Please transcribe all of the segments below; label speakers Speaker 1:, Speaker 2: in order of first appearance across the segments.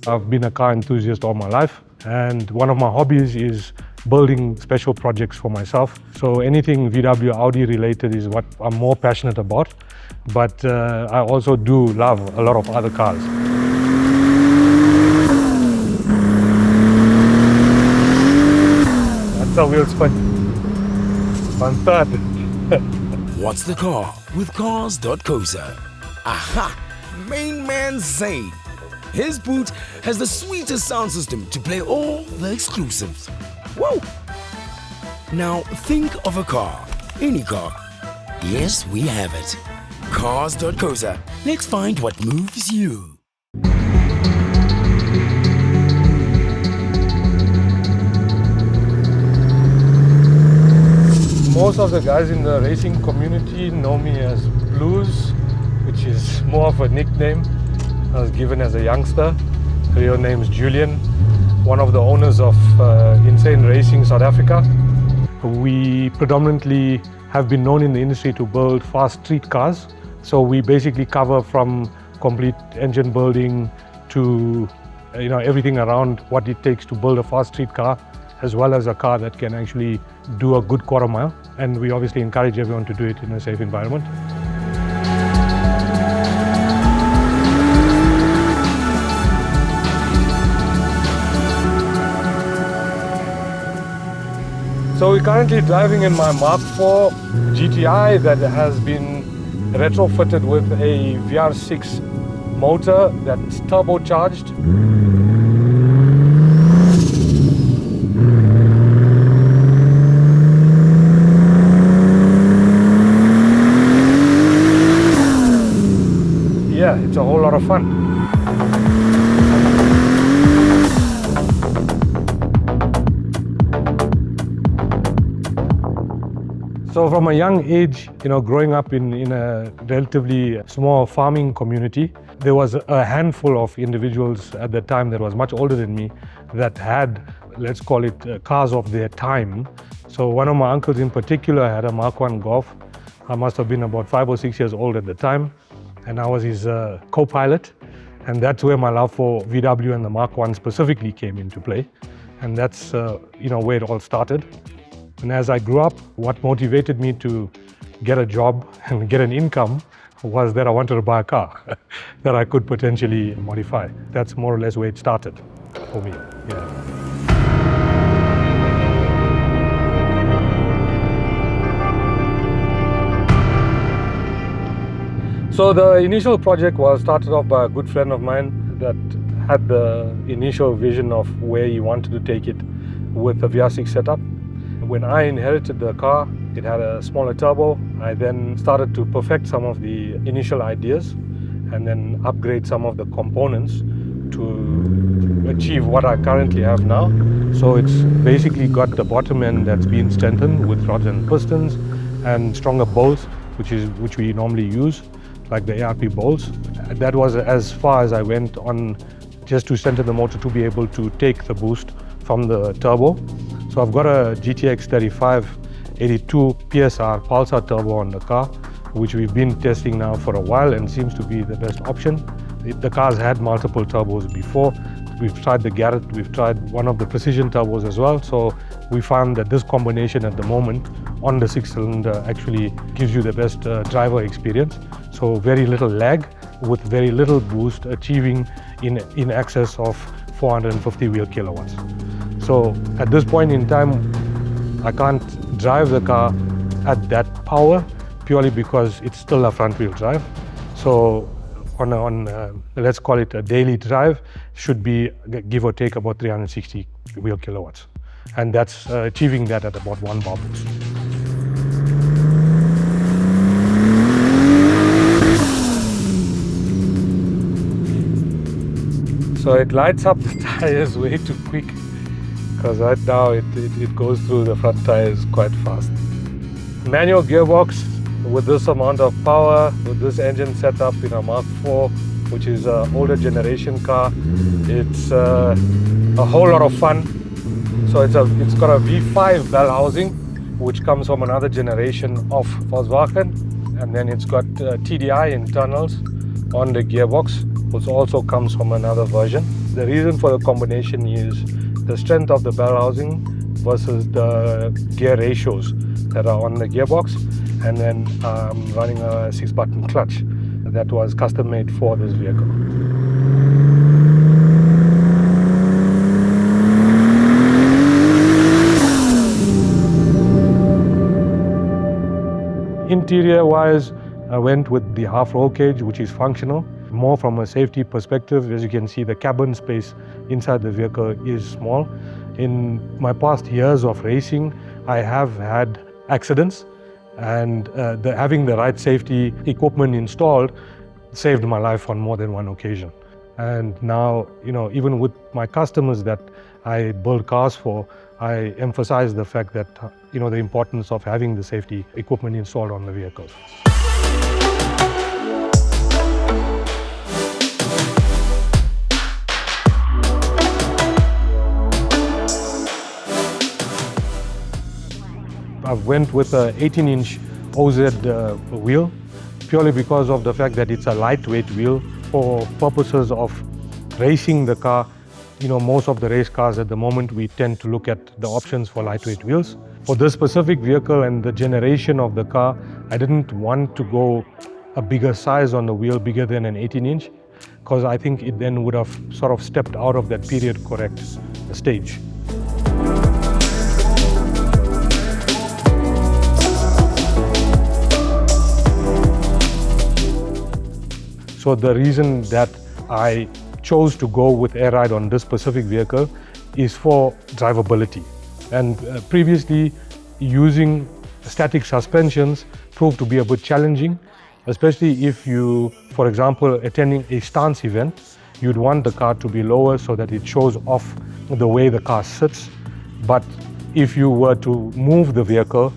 Speaker 1: I've been a car enthusiast all my life, and one of my hobbies is building special projects for myself. So anything VW Audi related is what I'm more passionate about, but I also do love a lot of other cars. That's a wheel spin. 1/3.
Speaker 2: What's the car with Cars.co.za? Aha! Main man Zayn. His boot has the sweetest sound system to play all the exclusives. Whoa! Now think of a car, any car. Yes, we have it. Cars.co.za. Let's find what moves you.
Speaker 1: Most of the guys in the racing community know me as Blues, which is more of a nickname I was given as a youngster. The real name is Julian, one of the owners of Insane Racing South Africa. We predominantly have been known in the industry to build fast street cars. So we basically cover from complete engine building to everything around what it takes to build a fast street car, as well as a car that can actually do a good quarter mile. And we obviously encourage everyone to do it in a safe environment. So we're currently driving in my Mk4 GTI that has been retrofitted with a VR6 motor that's turbocharged. Yeah, it's a whole lot of fun. So from a young age, growing up in a relatively small farming community, there was a handful of individuals at the time that was much older than me that had, let's call it, cars of their time. So one of my uncles in particular had a Mk4 Golf. I must have been about 5 or 6 years old at the time, and I was his co-pilot. And that's where my love for VW and the Mk1 specifically came into play. And that's where it all started. And as I grew up, what motivated me to get a job and get an income was that I wanted to buy a car that I could potentially modify. That's more or less where it started for me. Yeah. So the initial project was started off by a good friend of mine that had the initial vision of where he wanted to take it with the VR6 setup. When I inherited the car, it had a smaller turbo. I then started to perfect some of the initial ideas and then upgrade some of the components to achieve what I currently have now. So it's basically got the bottom end that's been strengthened with rods and pistons and stronger bolts, which we normally use, like the ARP bolts. That was as far as I went on, just to strengthen the motor to be able to take the boost from the turbo. So I've got a GTX 3582 PSR Pulsar turbo on the car, which we've been testing now for a while and seems to be the best option. The car's had multiple turbos before. We've tried the Garrett, we've tried one of the precision turbos as well. So we found that this combination at the moment on the 6-cylinder actually gives you the best driver experience. So very little lag with very little boost, achieving in excess of 450 wheel kilowatts. So at this point in time, I can't drive the car at that power purely because it's still a front wheel drive. So on let's call it a daily drive, should be give or take about 360 wheel kilowatts. And that's achieving that at about 1 bar boost. So it lights up the tires way too quick, because right now it goes through the front tires quite fast. Manual gearbox with this amount of power, with this engine setup in a Mk4, which is an older generation car. It's a whole lot of fun. So it's got a V5 bell housing, which comes from another generation of Volkswagen. And then it's got TDI internals on the gearbox. which also comes from another version. The reason for the combination is the strength of the barrel housing versus the gear ratios that are on the gearbox, and then running a 6-button clutch that was custom made for this vehicle. Interior wise, I went with the half roll cage, which is functional. More from a safety perspective, as you can see, the cabin space inside the vehicle is small. In my past years of racing, I have had accidents, and having the right safety equipment installed saved my life on more than one occasion. And now, even with my customers that I build cars for, I emphasize the fact that, the importance of having the safety equipment installed on the vehicles. I went with an 18-inch OZ wheel purely because of the fact that it's a lightweight wheel. For purposes of racing the car, most of the race cars at the moment, we tend to look at the options for lightweight wheels. For this specific vehicle and the generation of the car, I didn't want to go a bigger size on the wheel, bigger than an 18-inch, because I think it then would have sort of stepped out of that period correct stage. So the reason that I chose to go with air ride on this specific vehicle is for drivability. And previously, using static suspensions proved to be a bit challenging, especially if you, for example, attending a stance event, you'd want the car to be lower so that it shows off the way the car sits. But if you were to move the vehicle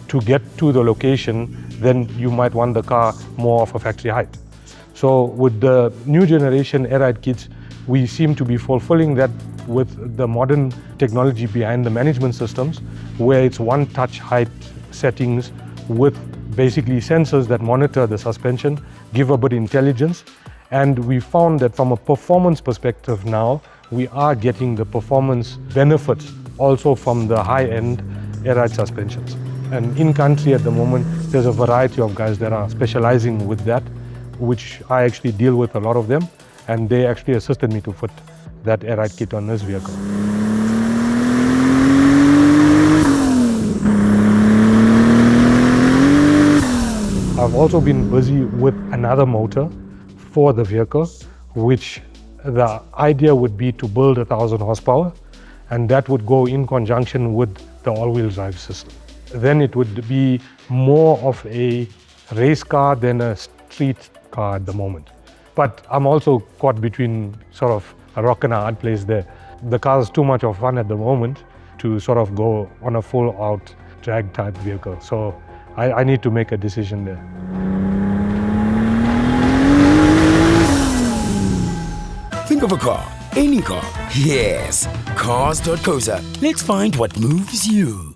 Speaker 1: to get to the location, then you might want the car more of a factory height. So with the new generation air ride kits, we seem to be fulfilling that with the modern technology behind the management systems, where it's one-touch height settings with basically sensors that monitor the suspension, give a bit of intelligence. And we found that from a performance perspective now, we are getting the performance benefits also from the high-end air ride suspensions. And in country at the moment, there's a variety of guys that are specializing with that, which I actually deal with a lot of them, and they actually assisted me to put that air ride kit on this vehicle. I've also been busy with another motor for the vehicle, which the idea would be to build 1,000 horsepower, and that would go in conjunction with the all-wheel drive system. Then it would be more of a race car than a street car at the moment. But I'm also caught between sort of a rock and a hard place there. The car is too much of fun at the moment to sort of go on a full-out drag type vehicle. So I need to make a decision there.
Speaker 2: Think of a car, any car. Yes, Cars.co.za. Let's find what moves you.